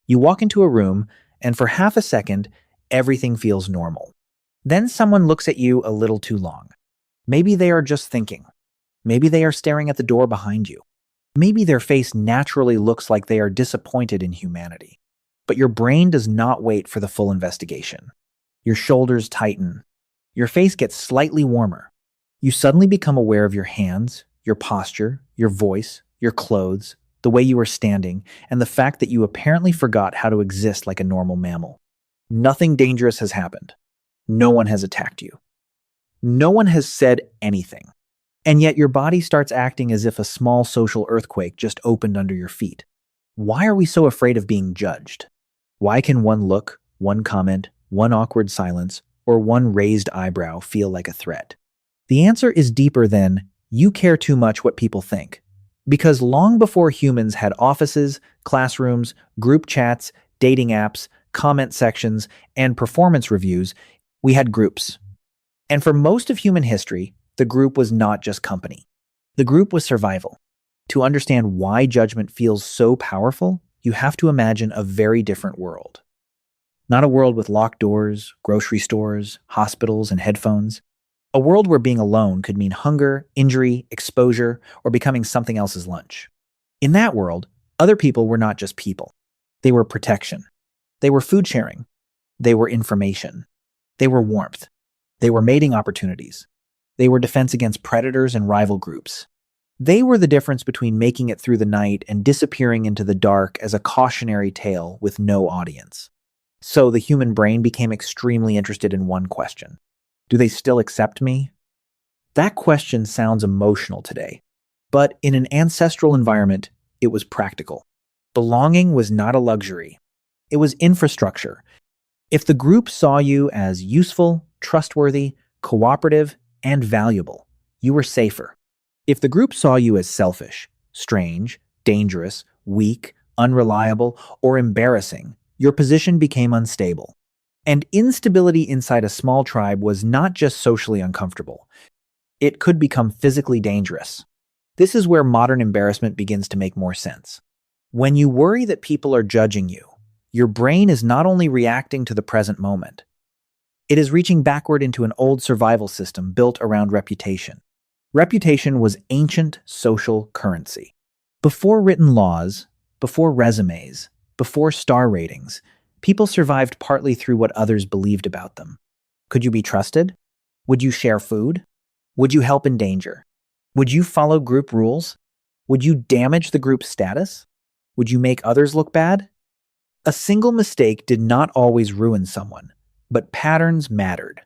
You walk into a room, and for half a second, everything feels normal. Then someone looks at you a little too long. Maybe they are just thinking. Maybe they are staring at the door behind you. Maybe their face naturally looks like they are disappointed in humanity. But your brain does not wait for the full investigation. Your shoulders tighten. Your face gets slightly warmer. You suddenly become aware of your hands, your posture, your voice, your clothes, the way you are standing, and the fact that you apparently forgot how to exist like a normal mammal. Nothing dangerous has happened. No one has attacked you. No one has said anything. And yet your body starts acting as if a small social earthquake just opened under your feet. Why are we so afraid of being judged? Why can one look, one comment, one awkward silence, or one raised eyebrow feel like a threat? The answer is deeper than, you care too much what people think. Because long before humans had offices, classrooms, group chats, dating apps, comment sections, and performance reviews, we had groups. And for most of human history, the group was not just company. The group was survival. To understand why judgment feels so powerful, you have to imagine a very different world. Not a world with locked doors, grocery stores, hospitals, and headphones. A world where being alone could mean hunger, injury, exposure, or becoming something else's lunch. In that world, other people were not just people. They were protection. They were food sharing. They were information. They were warmth. They were mating opportunities. They were defense against predators and rival groups. They were the difference between making it through the night and disappearing into the dark as a cautionary tale with no audience. So the human brain became extremely interested in one question. Do they still accept me? That question sounds emotional today, but in an ancestral environment, it was practical. Belonging was not a luxury. It was infrastructure. If the group saw you as useful, trustworthy, cooperative, and valuable, you were safer. If the group saw you as selfish, strange, dangerous, weak, unreliable, or embarrassing, your position became unstable. And instability inside a small tribe was not just socially uncomfortable. It could become physically dangerous. This is where modern embarrassment begins to make more sense. When you worry that people are judging you, your brain is not only reacting to the present moment, it is reaching backward into an old survival system built around reputation. Reputation was ancient social currency. Before written laws, before resumes, before star ratings, people survived partly through what others believed about them. Could you be trusted? Would you share food? Would you help in danger? Would you follow group rules? Would you damage the group's status? Would you make others look bad? A single mistake did not always ruin someone, but patterns mattered.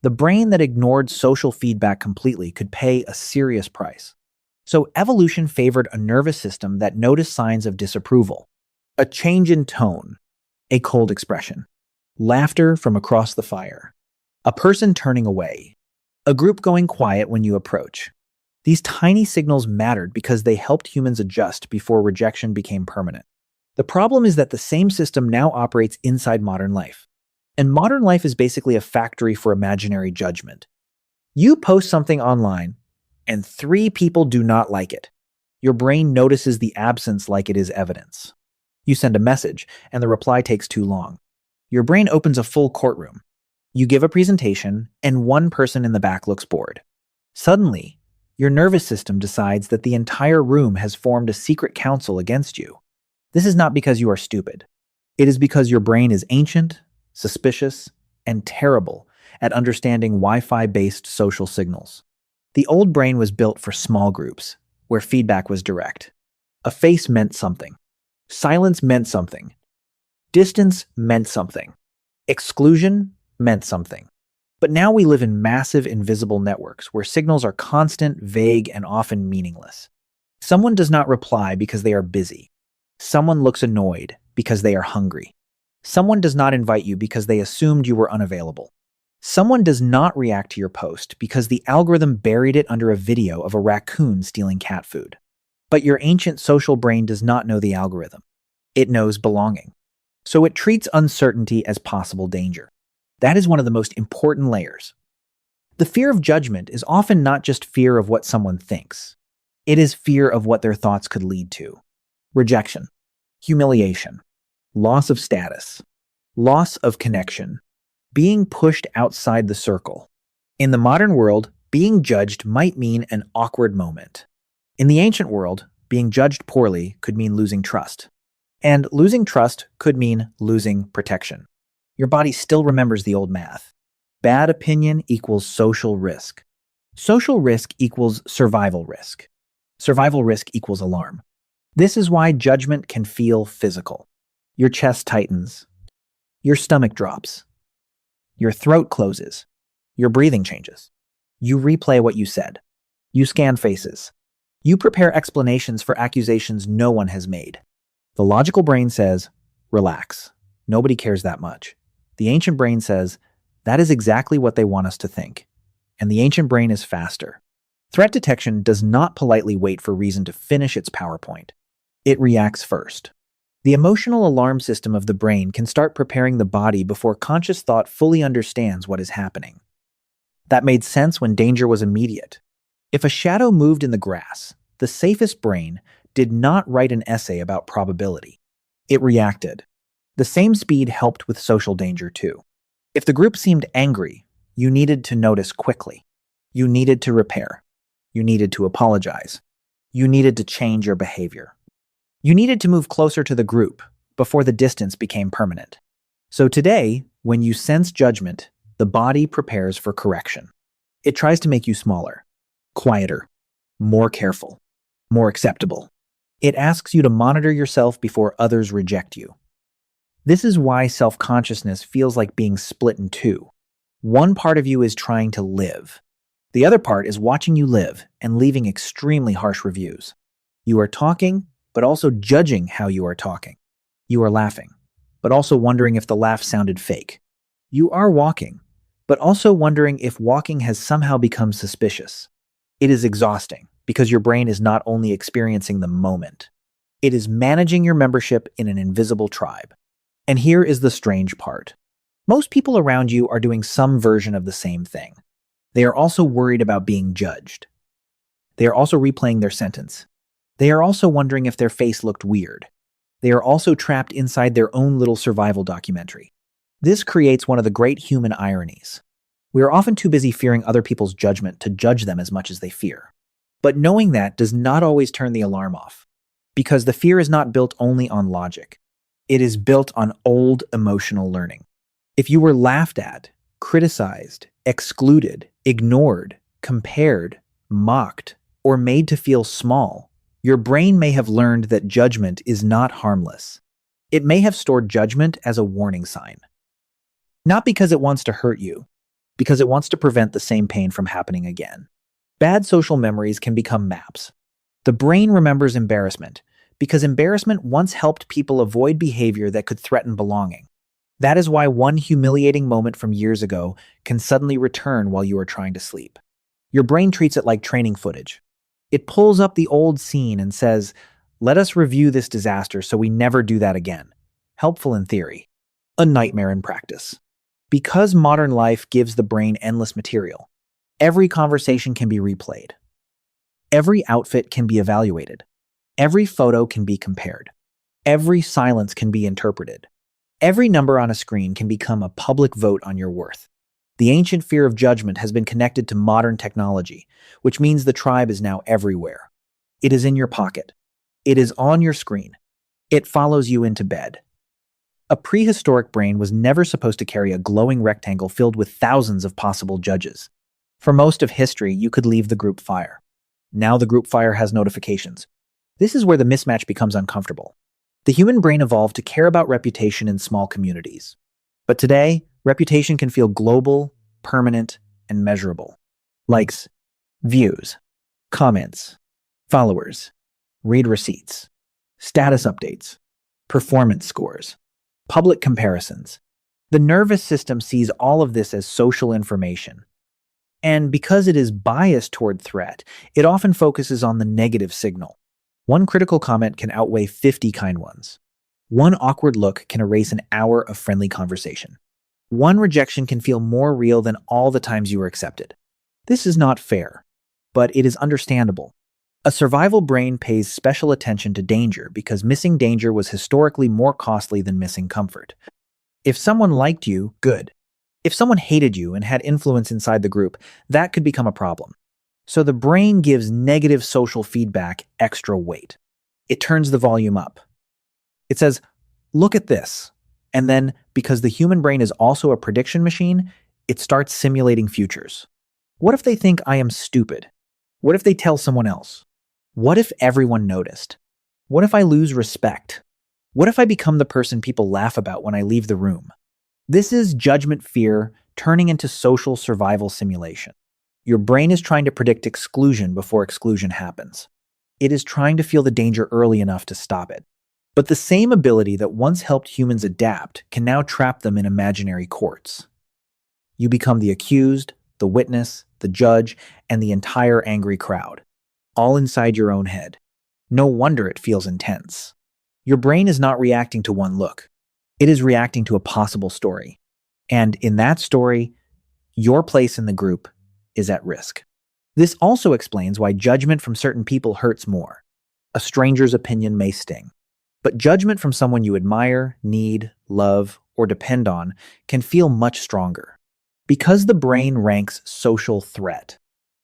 The brain that ignored social feedback completely could pay a serious price. So evolution favored a nervous system that noticed signs of disapproval. A change in tone, a cold expression, laughter from across the fire, a person turning away, a group going quiet when you approach. These tiny signals mattered because they helped humans adjust before rejection became permanent. The problem is that the same system now operates inside modern life. And modern life is basically a factory for imaginary judgment. You post something online, and 3 people do not like it. Your brain notices the absence like it is evidence. You send a message, and the reply takes too long. Your brain opens a full courtroom. You give a presentation, and one person in the back looks bored. Suddenly, your nervous system decides that the entire room has formed a secret council against you. This is not because you are stupid. It is because your brain is ancient, suspicious, and terrible at understanding Wi-Fi-based social signals. The old brain was built for small groups, where feedback was direct. A face meant something. Silence meant something. Distance meant something. Exclusion meant something. But now we live in massive invisible networks where signals are constant, vague, and often meaningless. Someone does not reply because they are busy. Someone looks annoyed because they are hungry. Someone does not invite you because they assumed you were unavailable. Someone does not react to your post because the algorithm buried it under a video of a raccoon stealing cat food. But your ancient social brain does not know the algorithm. It knows belonging. So it treats uncertainty as possible danger. That is one of the most important layers. The fear of judgment is often not just fear of what someone thinks. It is fear of what their thoughts could lead to. Rejection, humiliation, loss of status, loss of connection, being pushed outside the circle. In the modern world, being judged might mean an awkward moment. In the ancient world, being judged poorly could mean losing trust. And losing trust could mean losing protection. Your body still remembers the old math. Bad opinion equals social risk. Social risk equals survival risk. Survival risk equals alarm. This is why judgment can feel physical. Your chest tightens. Your stomach drops. Your throat closes. Your breathing changes. You replay what you said. You scan faces. You prepare explanations for accusations no one has made. The logical brain says, relax. Nobody cares that much. The ancient brain says, that is exactly what they want us to think. And the ancient brain is faster. Threat detection does not politely wait for reason to finish its PowerPoint. It reacts first. The emotional alarm system of the brain can start preparing the body before conscious thought fully understands what is happening. That made sense when danger was immediate. If a shadow moved in the grass, the safest brain did not write an essay about probability. It reacted. The same speed helped with social danger too. If the group seemed angry, you needed to notice quickly. You needed to repair. You needed to apologize. You needed to change your behavior. You needed to move closer to the group before the distance became permanent. So today, when you sense judgment, the body prepares for correction. It tries to make you smaller, quieter, more careful, more acceptable. It asks you to monitor yourself before others reject you. This is why self-consciousness feels like being split in two. One part of you is trying to live. The other part is watching you live and leaving extremely harsh reviews. You are talking, but also judging how you are talking. You are laughing, but also wondering if the laugh sounded fake. You are walking, but also wondering if walking has somehow become suspicious. It is exhausting because your brain is not only experiencing the moment, it is managing your membership in an invisible tribe. And here is the strange part. Most people around you are doing some version of the same thing. They are also worried about being judged. They are also replaying their sentence. They are also wondering if their face looked weird. They are also trapped inside their own little survival documentary. This creates one of the great human ironies. We are often too busy fearing other people's judgment to judge them as much as they fear. But knowing that does not always turn the alarm off, because the fear is not built only on logic. It is built on old emotional learning. If you were laughed at, criticized, excluded, ignored, compared, mocked, or made to feel small, your brain may have learned that judgment is not harmless. It may have stored judgment as a warning sign. Not because it wants to hurt you, because it wants to prevent the same pain from happening again. Bad social memories can become maps. The brain remembers embarrassment because embarrassment once helped people avoid behavior that could threaten belonging. That is why one humiliating moment from years ago can suddenly return while you are trying to sleep. Your brain treats it like training footage. It pulls up the old scene and says, let us review this disaster so we never do that again. Helpful in theory, a nightmare in practice. Because modern life gives the brain endless material, every conversation can be replayed. Every outfit can be evaluated. Every photo can be compared. Every silence can be interpreted. Every number on a screen can become a public vote on your worth. The ancient fear of judgment has been connected to modern technology, which means the tribe is now everywhere. It is in your pocket. It is on your screen. It follows you into bed. A prehistoric brain was never supposed to carry a glowing rectangle filled with thousands of possible judges. For most of history, you could leave the group fire. Now the group fire has notifications. This is where the mismatch becomes uncomfortable. The human brain evolved to care about reputation in small communities. But today, reputation can feel global, permanent, and measurable. Likes, views, comments, followers, read receipts, status updates, performance scores, public comparisons. The nervous system sees all of this as social information. And because it is biased toward threat, it often focuses on the negative signal. One critical comment can outweigh 50 kind ones. One awkward look can erase an hour of friendly conversation. One rejection can feel more real than all the times you were accepted. This is not fair, but it is understandable. A survival brain pays special attention to danger because missing danger was historically more costly than missing comfort. If someone liked you, good. If someone hated you and had influence inside the group, that could become a problem. So the brain gives negative social feedback extra weight. It turns the volume up. It says, look at this. And then, because the human brain is also a prediction machine, it starts simulating futures. What if they think I am stupid? What if they tell someone else? What if everyone noticed? What if I lose respect? What if I become the person people laugh about when I leave the room? This is judgment fear turning into social survival simulation. Your brain is trying to predict exclusion before exclusion happens. It is trying to feel the danger early enough to stop it. But the same ability that once helped humans adapt can now trap them in imaginary courts. You become the accused, the witness, the judge, and the entire angry crowd, all inside your own head. No wonder it feels intense. Your brain is not reacting to one look. It is reacting to a possible story. And in that story, your place in the group is at risk. This also explains why judgment from certain people hurts more. A stranger's opinion may sting. But judgment from someone you admire, need, love, or depend on can feel much stronger. Because the brain ranks social threat,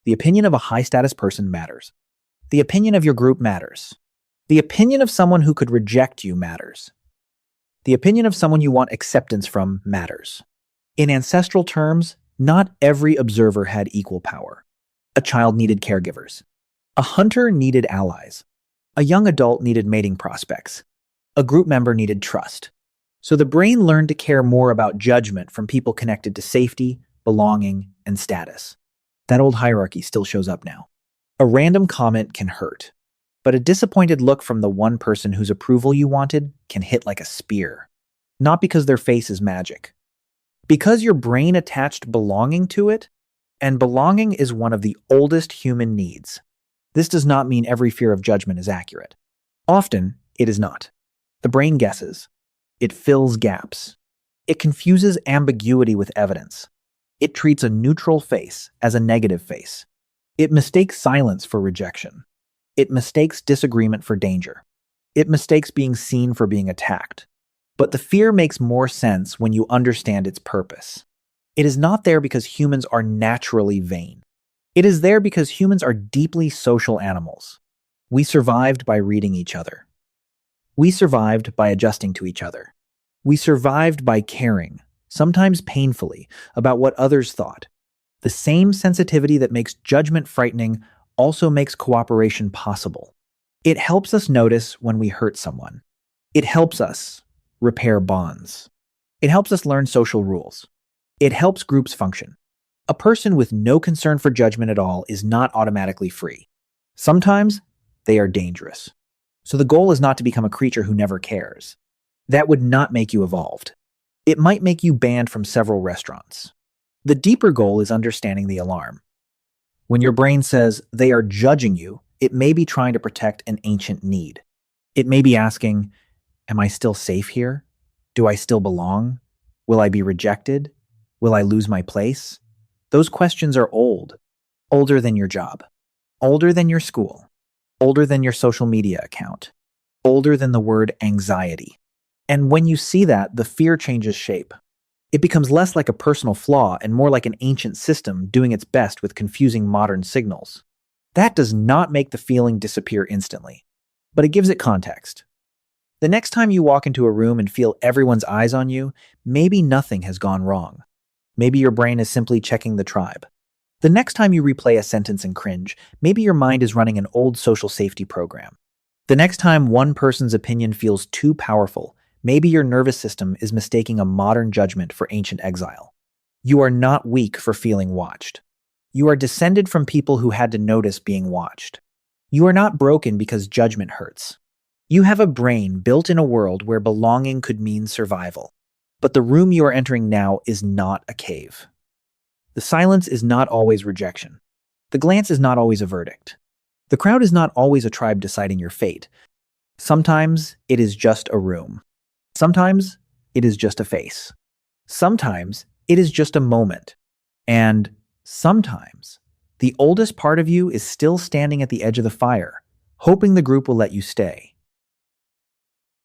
the opinion of a high-status person matters. The opinion of your group matters. The opinion of someone who could reject you matters. The opinion of someone you want acceptance from matters. In ancestral terms, not every observer had equal power. A child needed caregivers. A hunter needed allies. A young adult needed mating prospects. A group member needed trust. So the brain learned to care more about judgment from people connected to safety, belonging, and status. That old hierarchy still shows up now. A random comment can hurt, but a disappointed look from the one person whose approval you wanted can hit like a spear. Not because their face is magic. Because your brain attached belonging to it, and belonging is one of the oldest human needs. This does not mean every fear of judgment is accurate. Often, it is not. The brain guesses. It fills gaps. It confuses ambiguity with evidence. It treats a neutral face as a negative face. It mistakes silence for rejection. It mistakes disagreement for danger. It mistakes being seen for being attacked. But the fear makes more sense when you understand its purpose. It is not there because humans are naturally vain. It is there because humans are deeply social animals. We survived by reading each other. We survived by adjusting to each other. We survived by caring, sometimes painfully, about what others thought. The same sensitivity that makes judgment frightening also makes cooperation possible. It helps us notice when we hurt someone. It helps us repair bonds. It helps us learn social rules. It helps groups function. A person with no concern for judgment at all is not automatically free. Sometimes they are dangerous. So the goal is not to become a creature who never cares. That would not make you evolved. It might make you banned from several restaurants. The deeper goal is understanding the alarm. When your brain says they are judging you, it may be trying to protect an ancient need. It may be asking, am I still safe here? Do I still belong? Will I be rejected? Will I lose my place? Those questions are old, older than your job, older than your school, older than your social media account, older than the word anxiety. And when you see that, the fear changes shape. It becomes less like a personal flaw and more like an ancient system doing its best with confusing modern signals. That does not make the feeling disappear instantly, but it gives it context. The next time you walk into a room and feel everyone's eyes on you, maybe nothing has gone wrong. Maybe your brain is simply checking the tribe. The next time you replay a sentence and cringe, maybe your mind is running an old social safety program. The next time one person's opinion feels too powerful, maybe your nervous system is mistaking a modern judgment for ancient exile. You are not weak for feeling watched. You are descended from people who had to notice being watched. You are not broken because judgment hurts. You have a brain built in a world where belonging could mean survival. But the room you are entering now is not a cave. The silence is not always rejection. The glance is not always a verdict. The crowd is not always a tribe deciding your fate. Sometimes it is just a room. Sometimes it is just a face. Sometimes it is just a moment. And sometimes The oldest part of you is still standing at the edge of the fire, hoping the group will let you stay.